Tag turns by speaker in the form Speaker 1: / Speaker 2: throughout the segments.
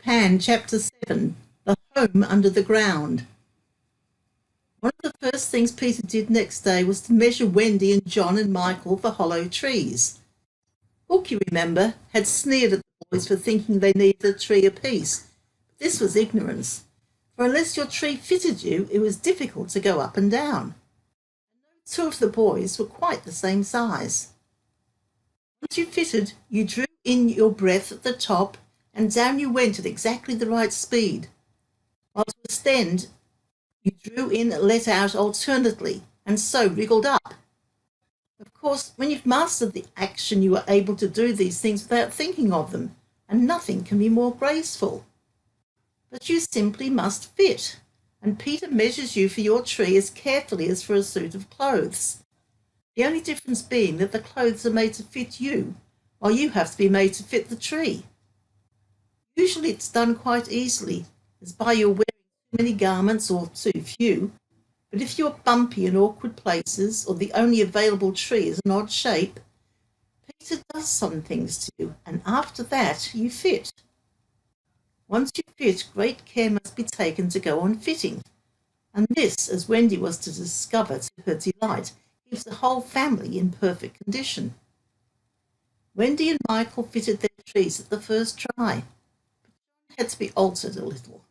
Speaker 1: Pan, Chapter 7, The Home Under the Ground. One of the first things Peter did next day was to measure Wendy and John and Michael for hollow trees. Hook, you remember, had sneered at the boys for thinking they needed a tree apiece. This was ignorance, for unless your tree fitted you, it was difficult to go up and down. Two of the boys were quite the same size. Once you fitted, you drew in your breath at the top, and down you went at exactly the right speed. While to ascend, you drew in and let out alternately, and so wriggled up. Of course, when you've mastered the action, you are able to do these things without thinking of them, and nothing can be more graceful. But you simply must fit, and Peter measures you for your tree as carefully as for a suit of clothes. The only difference being that the clothes are made to fit you, while you have to be made to fit the tree. Usually it's done quite easily, as by your wearing too many garments or too few, but if you're bumpy in awkward places, or the only available tree is an odd shape, Peter does some things to you, and after that you fit. Once you fit, great care must be taken to go on fitting, and this, as Wendy was to discover to her delight, keeps the whole family in perfect condition. Wendy and Michael fitted their trees at the first try, but had to be altered a little.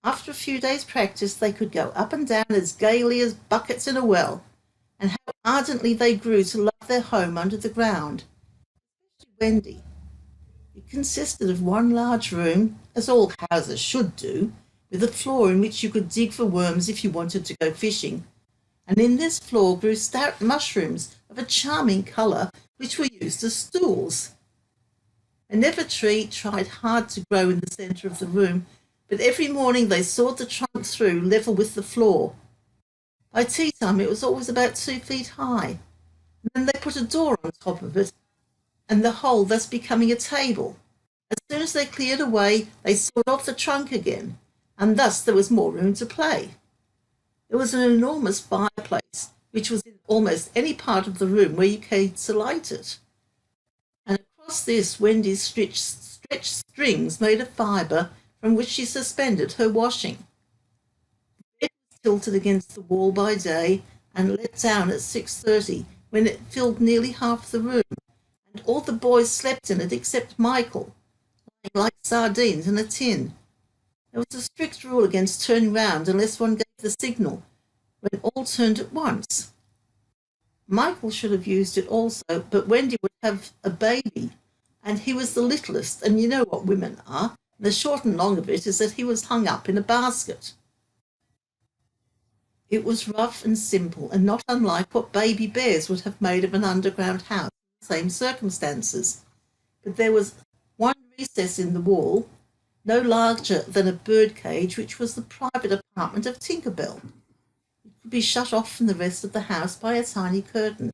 Speaker 1: After a few days' practice, they could go up and down as gaily as buckets in a well, and how ardently they grew to love their home under the ground, especially Wendy. It consisted of one large room, as all houses should do, with a floor in which you could dig for worms if you wanted to go fishing, and in this floor grew stout mushrooms of a charming colour, which were used as stools. A never tree tried hard to grow in the centre of the room, but every morning they sawed the trunk through level with the floor. By tea time it was always about 2 feet high, and then they put a door on top of it, and the whole thus becoming a table. As soon as they cleared away, they sawed off the trunk again, and thus there was more room to play. There was an enormous fireplace, which was in almost any part of the room where you came to light it. And across this Wendy stretched strings made of fibre, from which she suspended her washing. The bed was tilted against the wall by day and let down at 6:30, when it filled nearly half the room, and all the boys slept in it except Michael, lying like sardines in a tin. There was a strict rule against turning round unless one gave the signal, when all turned at once. Michael should have used it also, but Wendy would have a baby, and he was the littlest, and you know what women are. The short and long of it is that he was hung up in a basket. It was rough and simple, and not unlike what baby bears would have made of an underground house in the same circumstances. But there was one recess in the wall, no larger than a bird cage, which was the private apartment of Tinker Bell. It could be shut off from the rest of the house by a tiny curtain,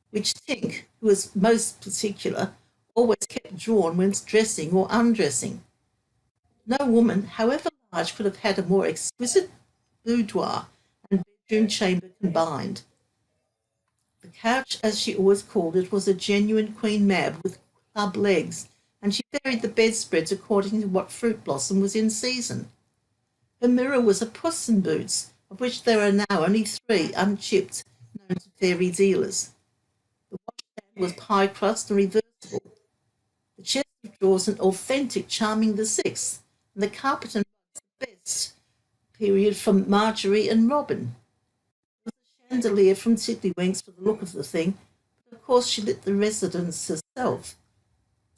Speaker 1: which Tink, who was most particular, always kept drawn when dressing or undressing. No woman, however large, could have had a more exquisite boudoir and bedroom chamber combined. The couch, as she always called it, was a genuine Queen Mab with club legs, and she varied the bedspreads according to what fruit blossom was in season. Her mirror was a Puss in Boots, of which there are now only 3 unchipped, known to fairy dealers. The washstand was pie crust and reversible. The chest of drawers an authentic Charming VI, and the carpet and rugs the best period from Marjorie and Robin. There was a chandelier from Tiddlywinks for the look of the thing, but of course she lit the residence herself.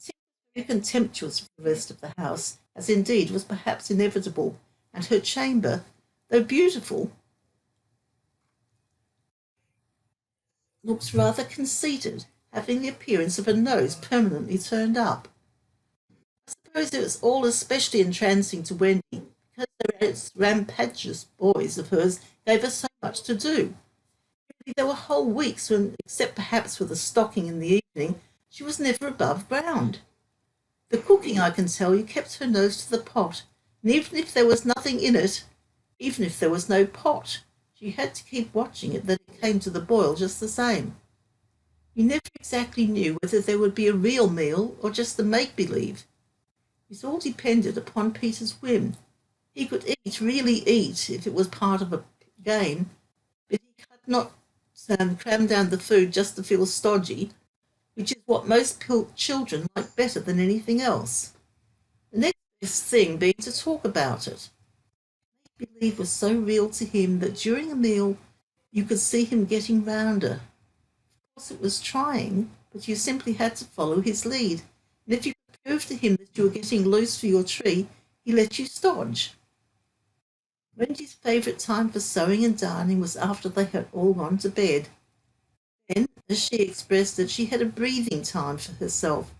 Speaker 1: Tink was very contemptuous of the rest of the house, as indeed was perhaps inevitable, and her chamber, though beautiful, looks rather conceited, having the appearance of a nose permanently turned up. I suppose it was all especially entrancing to Wendy, because those rampageous boys of hers gave her so much to do. Really, there were whole weeks when, except perhaps for the stocking in the evening, she was never above ground. The cooking, I can tell you, kept her nose to the pot, and even if there was nothing in it, even if there was no pot, she had to keep watching it that it came to the boil just the same. You never exactly knew whether there would be a real meal or just a make-believe. It all depended upon Peter's whim. He could eat, really eat, if it was part of a game, but he could not cram down the food just to feel stodgy, which is what most children like better than anything else. The next best thing being to talk about it. Make-believe was so real to him that during a meal you could see him getting rounder. Of course it was trying, but you simply had to follow his lead. And if you could prove to him that you were getting loose for your tree, he let you stodge. Wendy's favourite time for sewing and darning was after they had all gone to bed. Then, as she expressed it, she had a breathing time for herself,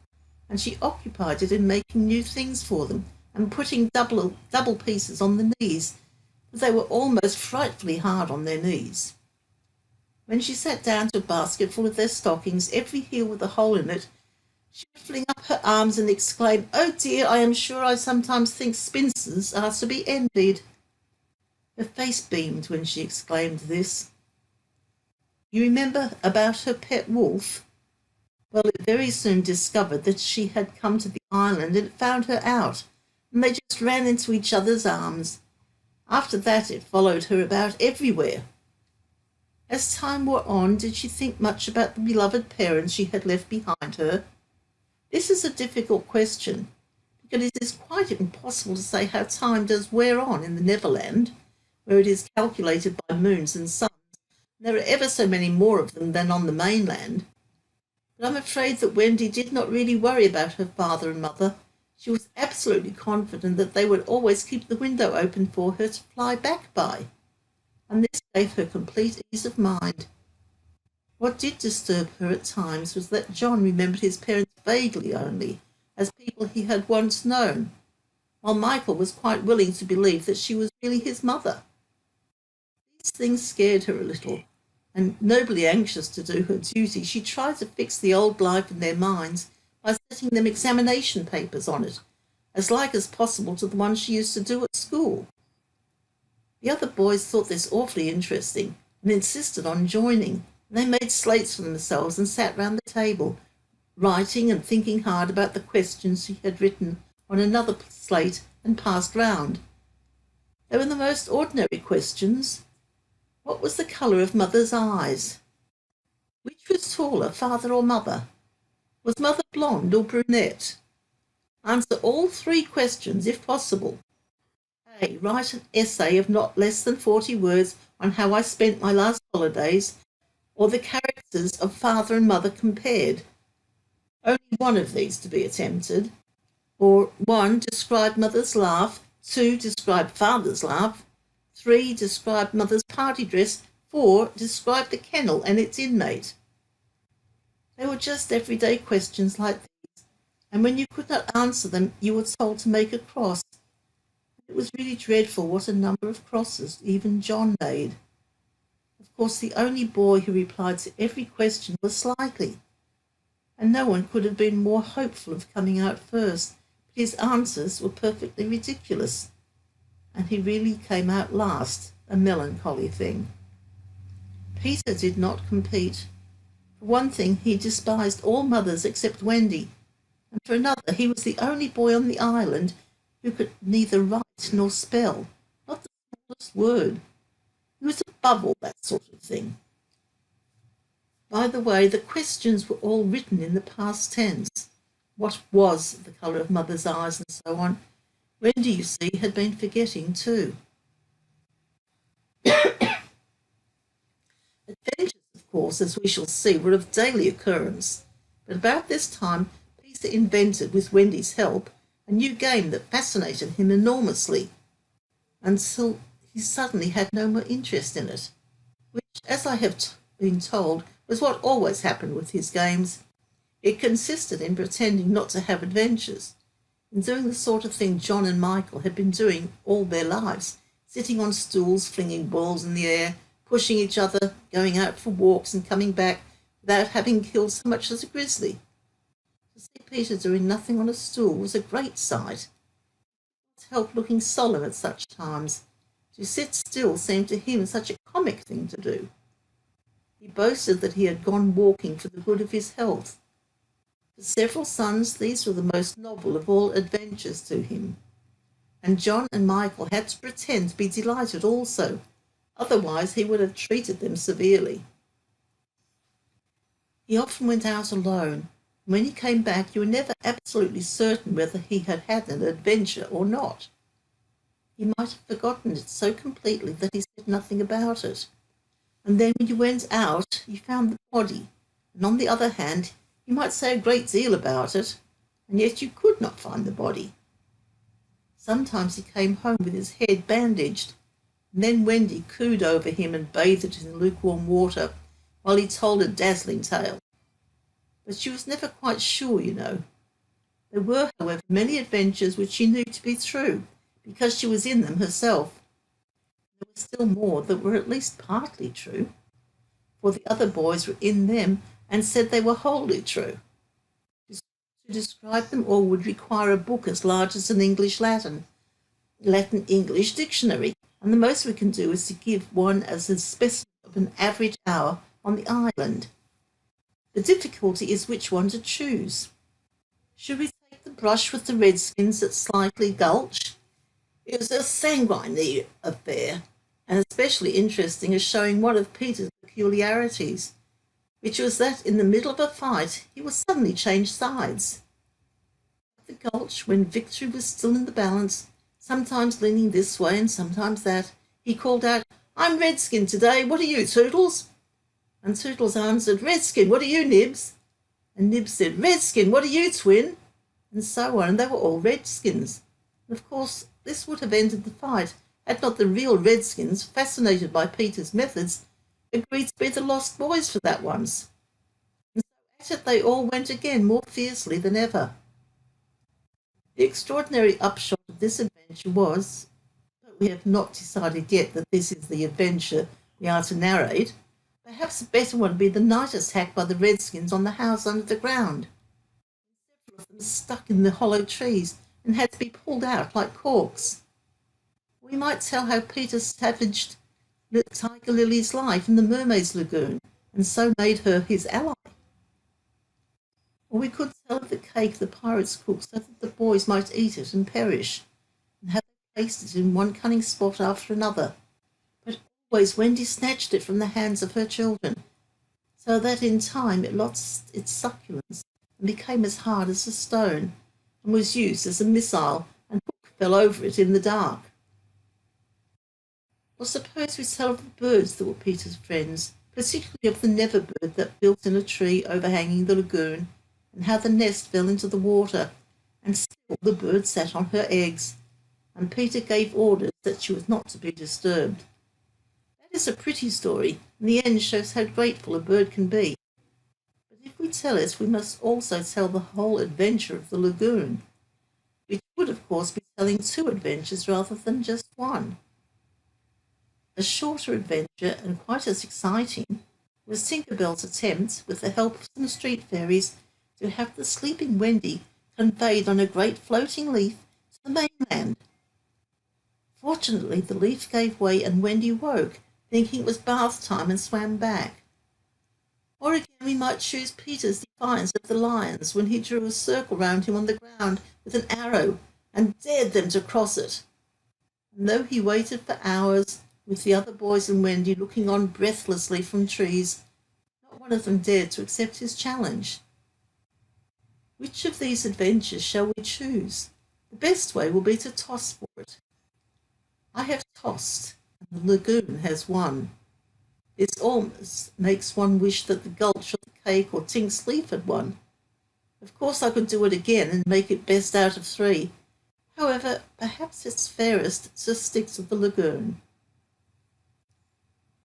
Speaker 1: and she occupied it in making new things for them and putting double pieces on the knees, but they were almost frightfully hard on their knees. When she sat down to a basket full of their stockings, every heel with a hole in it, she would fling up her arms and exclaim, "Oh dear, I am sure I sometimes think spinsters are to be envied." Her face beamed when she exclaimed this. You remember about her pet wolf? Well, it very soon discovered that she had come to the island, and it found her out, and they just ran into each other's arms. After that, it followed her about everywhere. As time wore on, did she think much about the beloved parents she had left behind her? This is a difficult question, because it is quite impossible to say how time does wear on in the Neverland, where it is calculated by moons and suns. There are ever so many more of them than on the mainland. But I'm afraid that Wendy did not really worry about her father and mother. She was absolutely confident that they would always keep the window open for her to fly back by, and this gave her complete ease of mind. What did disturb her at times was that John remembered his parents vaguely only, as people he had once known, while Michael was quite willing to believe that she was really his mother. These things scared her a little, and nobly anxious to do her duty, she tried to fix the old life in their minds by setting them examination papers on it, as like as possible to the ones she used to do at school. The other boys thought this awfully interesting and insisted on joining. They made slates for themselves and sat round the table, writing and thinking hard about the questions she had written on another slate and passed round. They were the most ordinary questions. What was the colour of Mother's eyes? Which was taller, father or mother? Was Mother blonde or brunette? Answer all 3 questions if possible. A. Write an essay of not less than 40 words on how I spent my last holidays, or the characters of father and mother compared. Only one of these to be attempted. Or 1. Describe Mother's laugh. 2. Describe Father's laugh. 3. Describe Mother's party dress. 4. Describe the kennel and its inmate. They were just everyday questions like these, and when you could not answer them, you were told to make a cross. It was really dreadful what a number of crosses even John made. Of course, the only boy who replied to every question was Slightly, and no one could have been more hopeful of coming out first, but his answers were perfectly ridiculous, and he really came out last, a melancholy thing. Peter did not compete. For one thing, he despised all mothers except Wendy, and for another, he was the only boy on the island who could neither write nor spell, not the smallest word. He was above all that sort of thing. By the way, the questions were all written in the past tense. What was the colour of Mother's eyes, and so on. Wendy, you see, had been forgetting too. Adventures, of course, as we shall see, were of daily occurrence, but about this time Peter invented, with Wendy's help, a new game that fascinated him enormously, until he suddenly had no more interest in it, which, as I have been told, was what always happened with his games. It consisted in pretending not to have adventures, in doing the sort of thing John and Michael had been doing all their lives, sitting on stools, flinging balls in the air, pushing each other, going out for walks and coming back without having killed so much as a grizzly. To see Peter doing nothing on a stool was a great sight. He could not help looking solemn at such times. To sit still seemed to him such a comic thing to do. He boasted that he had gone walking for the good of his health. For several sons, these were the most novel of all adventures to him, and John and Michael had to pretend to be delighted also, otherwise he would have treated them severely. He often went out alone, and when he came back you were never absolutely certain whether he had had an adventure or not. He might have forgotten it so completely that he said nothing about it. And then when you went out, you found the body, and on the other hand, you might say a great deal about it, and yet you could not find the body. Sometimes he came home with his head bandaged, and then Wendy cooed over him and bathed it in lukewarm water while he told a dazzling tale. But she was never quite sure, you know. There were, however, many adventures which she knew to be true, because she was in them herself. There were still more that were at least partly true, for the other boys were in them and said they were wholly true. To describe them all would require a book as large as an Latin-English dictionary, and the most we can do is to give one as a specimen of an average hour on the island. The difficulty is which one to choose. Should we take the brush with the Redskins at Slightly Gulch? It was a sanguinary affair, and especially interesting as showing one of Peter's peculiarities, which was that in the middle of a fight he would suddenly change sides. At the Gulch, when victory was still in the balance, sometimes leaning this way and sometimes that, he called out, "I'm Redskin today, what are you, Toodles?" And Toodles answered, "Redskin, what are you, Nibs?" And Nibs said, "Redskin, what are you, Twin?" And so on, and they were all Redskins. And of course, this would have ended the fight had not the real Redskins, fascinated by Peter's methods, agreed to be the lost boys for that once. And so at it they all went again, more fiercely than ever. The extraordinary upshot of this adventure was, but we have not decided yet that this is the adventure we are to narrate, perhaps a better one would be the night attack by the Redskins on the house under the ground. Several of them stuck in the hollow trees and had to be pulled out like corks. We might tell how Peter savaged Tiger Lily's life in the Mermaid's Lagoon and so made her his ally. Or we could tell of the cake the pirates cooked so that the boys might eat it and perish, and how they placed it in one cunning spot after another. But always Wendy snatched it from the hands of her children, so that in time it lost its succulence and became as hard as a stone, and was used as a missile, and Hook fell over it in the dark. Or suppose we tell of the birds that were Peter's friends, particularly of the never bird that built in a tree overhanging the lagoon, and how the nest fell into the water, and still the bird sat on her eggs, and Peter gave orders that she was not to be disturbed. That is a pretty story, and the end shows how grateful a bird can be. But if we tell it, we must also tell the whole adventure of the lagoon, which would, of course, be telling two adventures rather than just one. A shorter adventure, and quite as exciting, was Tinker Bell's attempt, with the help of some street fairies, to have the sleeping Wendy conveyed on a great floating leaf to the mainland. Fortunately, the leaf gave way and Wendy woke, thinking it was bath time, and swam back. Or again, we might choose Peter's defiance of the lions when he drew a circle round him on the ground with an arrow and dared them to cross it. And though he waited for hours, with the other boys and Wendy looking on breathlessly from trees, not one of them dared to accept his challenge. Which of these adventures shall we choose? The best way will be to toss for it. I have tossed, and the lagoon has won. This almost makes one wish that the Gulch or the cake or Tink's leaf had won. Of course I could do it again and make it best out of three. However, perhaps it's fairest to stick to the lagoon.